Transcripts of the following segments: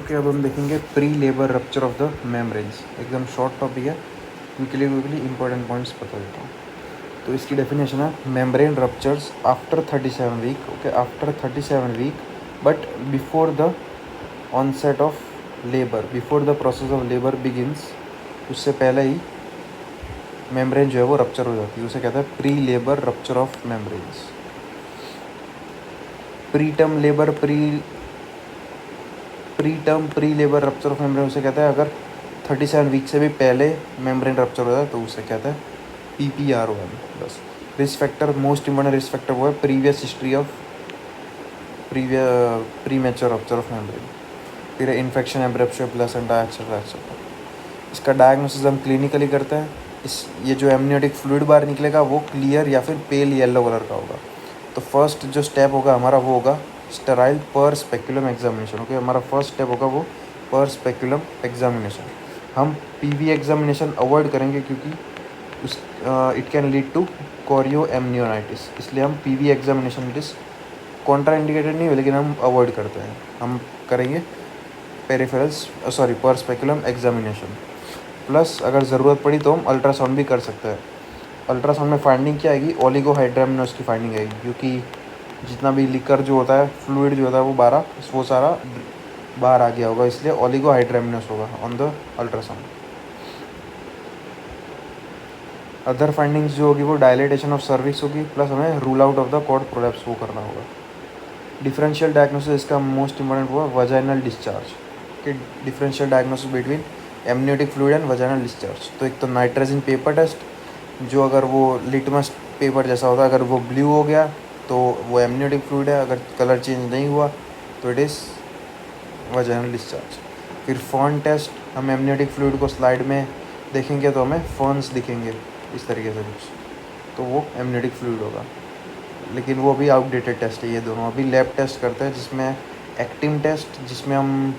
Okay, अब हम देखेंगे pre labour rupture of the membranes. एकदम शॉर्ट टॉपिक है, क्विकली इंपॉर्टेंट पॉइंट्स बता देता हूँ। तो इसकी डेफिनेशन है membrane ruptures after 37 week. Okay, after 37 week but before the onset of labour, before the process of labour begins, उससे पहले ही मेम्ब्रेन जो है वो रप्चर हो जाती है। उसे कहता है pre labour rupture of membranes. Pre term labour pre labour rupture of membrane उसे कहता है अगर 37 वीक से भी पहले मेम्ब्रेन रप्चर हो जाए तो उसे कहता है PPR1। बस risk factor, most important risk factor वो है previous history of pre mature rupture of membrane, फिर इन्फेक्शन, एब्रेप्शन, प्लेसेंटा, एक्सेट्रा एक्सेट्रा। इसका डायग्नोसिस हम क्लिनिकली करते हैं। ये जो एमनियोटिक फ्लूइड बाहर निकलेगा वो क्लियर या फिर पेल येलो कलर का होगा। तो फर्स्ट जो स्टेप होगा हमारा वो होगा sterile per speculum examination. Okay, हमारा फर्स्ट स्टेप होगा वो पर स्पेकुलम एग्जामिनेशन। हम PV एग्जामिनेशन अवॉइड करेंगे क्योंकि it can lead to chorioamnionitis, इसलिए हम PV examination it is contraindicated नहीं है लेकिन हम अवॉइड करते हैं। हम करेंगे पर स्पेकुलम एग्जामिनेशन। प्लस अगर ज़रूरत पड़ी तो हम अल्ट्रासाउंड भी कर सकते हैं। अल्ट्रासाउंड में फाइंडिंग क्या आएगी? ओलिगोहाइड्रामिनोस की फाइंडिंग आएगी, क्योंकि जितना भी लिकर जो होता है, फ्लूइड जो होता है वो सारा बाहर आ गया होगा, इसलिए ओलिगोहाइड्रामिनोस होगा on the ultrasound. Other findings जो होगी वो डायलेटेशन ऑफ सर्विक्स होगी, प्लस हमें rule out of the cord prolapse वो करना होगा। डिफरेंशियल डायग्नोसिस इसका मोस्ट इंपॉर्टेंट हुआ वजाइनल डिस्चार्ज कि differential diagnosis between amniotic fluid and vaginal discharge. तो एक तो नाइट्रोजन पेपर टेस्ट, जो अगर वो लिटमस पेपर जैसा होता है, अगर वो ब्लू हो गया तो वो एमनियोटिक फ्लूइड है, अगर कलर चेंज नहीं हुआ तो इट इज़ वजाइनल डिस्चार्ज। फिर फॉन टेस्ट, हम एमनियोटिक फ्लूइड को स्लाइड में देखेंगे तो हमें फॉन्स दिखेंगे इस तरीके से कुछ, तो वो एमनियोटिक फ्लूइड होगा, लेकिन वो भी आउटडेटेड टेस्ट है ये दोनों। अभी लैब टेस्ट करते हैं जिसमें एक्टिन टेस्ट, जिसमें हम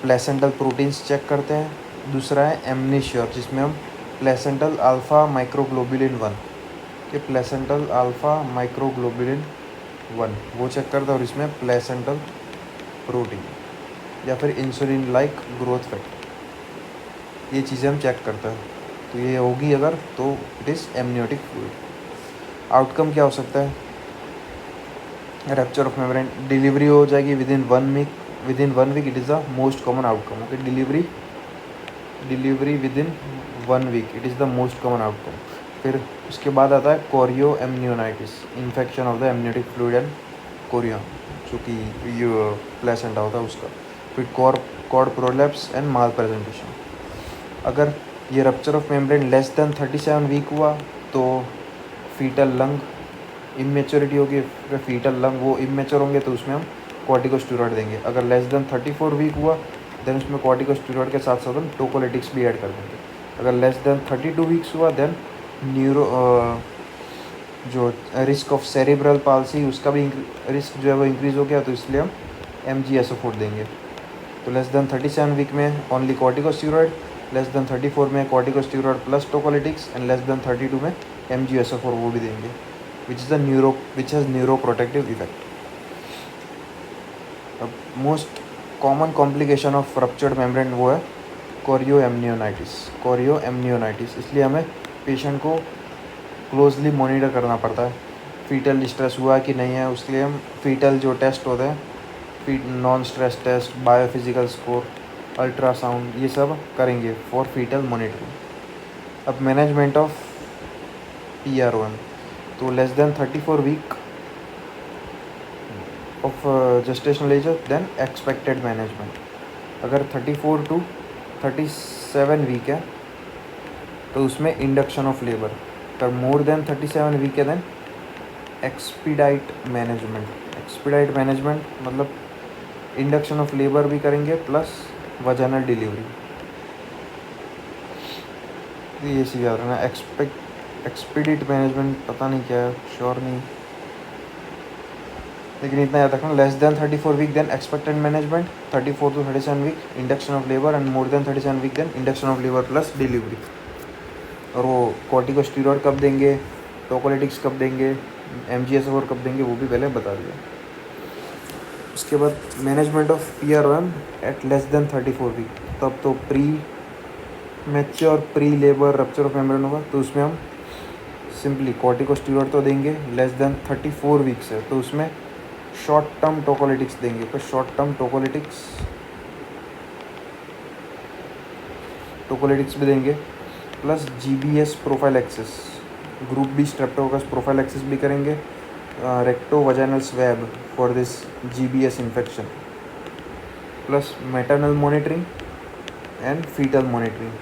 प्लेसेंटल प्रोटीन्स चेक करते हैं। दूसरा है एमनीश्योर, जिसमें हम प्लेसेंटल अल्फ़ा माइक्रोग्लोबुलिन 1 के प्लेसेंटल अल्फ़ा माइक्रोग्लोबुलिन 1 वो चेक करते हैं, और इसमें प्लेसेंटल प्रोटीन या फिर इंसुलिन लाइक ग्रोथ फैक्टर, ये चीज़ें हम चेक करते हैं। तो ये होगी अगर, तो it is amniotic fluid. Outcome क्या हो सकता है? रप्चर ऑफ मेम्ब्रेन, डिलीवरी हो जाएगी within 1 week, it is the most common outcome. Okay, delivery within 1 week, it is the most common outcome. फिर उसके बाद आता है chorioamnionitis, infection of the amniotic fluid and कोरिया, जो कि ये प्लेसेंटा होता है उसका। फिर cord prolapse and malpresentation. अगर ये rupture of membrane less than 37 week हुआ तो फीटल लंग इमेच्योरिटी होगी। अगर फीटल लंग वो इमेच्योर होंगे तो उसमें हम कॉर्टिकोस्टेरॉइड देंगे। अगर लेस देन 34 वीक हुआ देन उसमें कॉर्टिकोस्टेरॉइड के साथ साथ हम टोकोलिटिक्स भी ऐड कर देंगे। अगर लेस देन 32 वीक्स हुआ देन जो रिस्क ऑफ सेरिब्रल पाल्सी उसका भी रिस्क जो है वो इंक्रीज़ हो गया, तो इसलिए हम MgSO4 देंगे। तो लेस देन 37 वीक में ओनली कॉर्टिकोस्टेरॉइड, लेस देन 34 में corticosteroid plus tocolytics, and less than 32 में MgSO4 वो भी देंगे, which has neuroprotective effect. अब most common complication of ruptured membrane वो है कोरियो एमनियोनाइटिस। इसलिए हमें पेशेंट को क्लोजली मॉनिटर करना पड़ता है, फीटल स्ट्रेस हुआ कि नहीं है। उसके लिए हम फीटल जो टेस्ट होते हैं, non stress test, biophysical score, ultrasound, ये सब करेंगे फॉर फीटल मॉनिटरिंग। अब मैनेजमेंट ऑफ PR1, तो less than 34 week of gestational age, then expected management. अगर 34 टू 37 वीक है तो उसमें इंडक्शन ऑफ लेबर। अगर मोर देन 37 वीक है देन एक्सपीडाइट मैनेजमेंट मतलब इंडक्शन ऑफ लेबर भी करेंगे प्लस वजाइनल डिलीवरी। ये सी याद रखना, एक्सपीडिट मैनेजमेंट पता नहीं क्या है, श्योर नहीं, लेकिन इतना याद रखना, less than 34 week then expected management, 34 to 37 week induction of labour, and more than 37 week then induction of labour plus delivery. और वो कॉर्टिकोस्टेरॉइड कब देंगे, टोकोलिटिक्स कब देंगे, MgSO4 कब देंगे, वो भी पहले बता दिया। उसके बाद management of PROM at less than 34 week, तब तो premature pre labour rupture of membrane होगा, तो उसमें हम सिंपली कॉर्टिकोस्टेरॉइड तो देंगे लेस देन 34 वीक्स है, तो उसमें शॉर्ट टर्म टोकोलिटिक्स देंगे। तो शॉर्ट टर्म टोकोलिटिक्स भी देंगे, plus GBS prophylaxis, group B streptococcus prophylaxis भी करेंगे, rectovaginal swab for this GBS infection, plus maternal monitoring and fetal monitoring.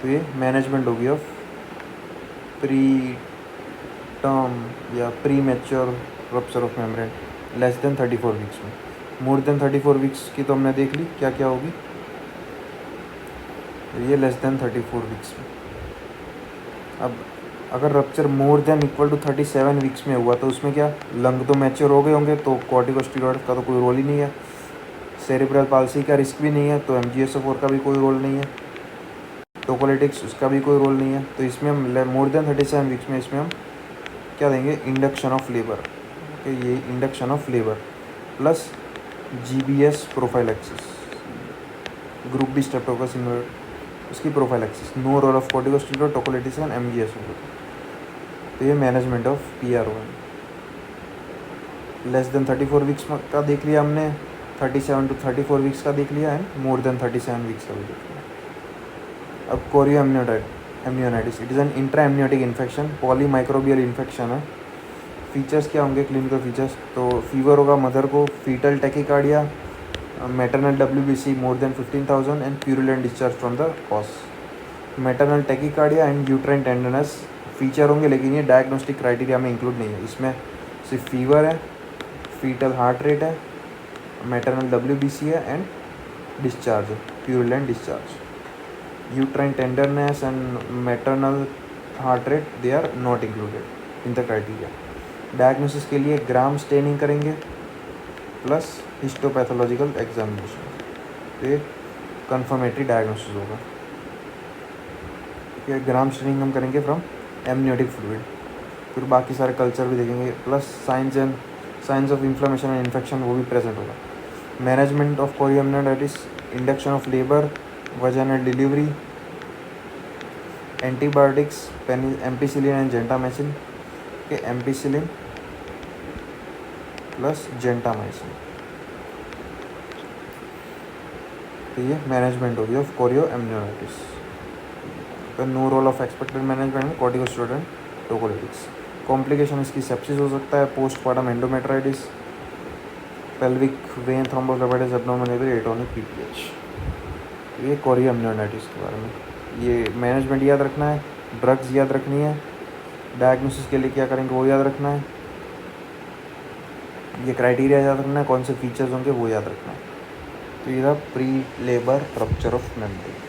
तो ये मैनेजमेंट होगी ऑफ प्री टर्म या premature rupture of membrane less than 34 weeks में। More then 34 weeks की तो हमने देख ली क्या क्या होगी, ये लेस देन 34 वीक्स में। अब अगर rupture more than equal to 37 weeks में हुआ तो उसमें क्या, लंग तो मैच्योर हो गए होंगे, तो कॉर्टिकोस्टेरॉइड का तो कोई रोल ही नहीं है, सेरेब्रल पाल्सी का रिस्क भी नहीं है, तो MgSO4 का भी कोई रोल नहीं है, टोकोलिटिक्स उसका भी कोई रोल नहीं है। तो इसमें हम मोर देन 37 वीक्स में इसमें हम क्या देंगे, इंडक्शन ऑफ लेबर। ओके, ये induction of labour plus GBS prophylaxis, group B streptococcus उसकी prophylaxis, no role of corticosteroid tocolytics and MgSO4। तो ये management of PROM less than 34 weeks का देख लिया हमने, 37 to 34 वीक्स का देख लिया, एंड मोर देन 37 वीक्स का भी देख लिया। अब chorioamnionitis, it is an intra amniotic infection, polymicrobial infection है। फीचर्स क्या होंगे, क्लिनिकल फीचर्स, तो फीवर होगा मदर को, fetal tachycardia, maternal WBC more than 15,000 and purulent discharge from the cause. Maternal tachycardia and uterine tenderness feature होंगे, लेकिन ये diagnostic criteria में इंक्लूड नहीं है। इसमें सिर्फ फीवर है, फीटल हार्ट रेट है, मैटरनल WBC है एंड डिस्चार्ज है, purulent discharge. Uterine tenderness and maternal heart rate they are not included in the criteria. Diagnosis के लिए ग्राम स्टेनिंग करेंगे प्लस हिस्टोपैथोलॉजिकल एग्जामिनेशन, तो ये कन्फर्मेटरी डायग्नोसिस होगा। ठीक है, ग्राम स्टेनिंग हम करेंगे फ्रॉम एमनियोटिक फ्लूइड, फिर बाकी सारे कल्चर भी देखेंगे, plus signs of inflammation and infection वो भी प्रेजेंट होगा। Management of chorioamnionitis, induction of labour, vaginal delivery, antibiotics, ampicillin and gentamicin के, एम्पिसिलिन प्लस जेंटामाइसिन। तो ये मैनेजमेंट होगी ऑफ कोरियो एमनियोनाइटिस। तो no role of expected management में corticosteroid and tocolytics. Complication इसकी सेप्सिस हो सकता है, postpartum endometritis, pelvic vein thrombophlebitis, abdominal labour, atonic PPH। ये कोरियो एमनियोनाइटिस के बारे में। ये मैनेजमेंट याद रखना है, ड्रग्स याद रखनी है, डायग्नोसिस के लिए क्या करेंगे वो याद रखना है, ये क्राइटेरिया याद रखना है, कौन से फीचर्स होंगे वो याद रखना है। तो ये था pre labour rupture of membrane.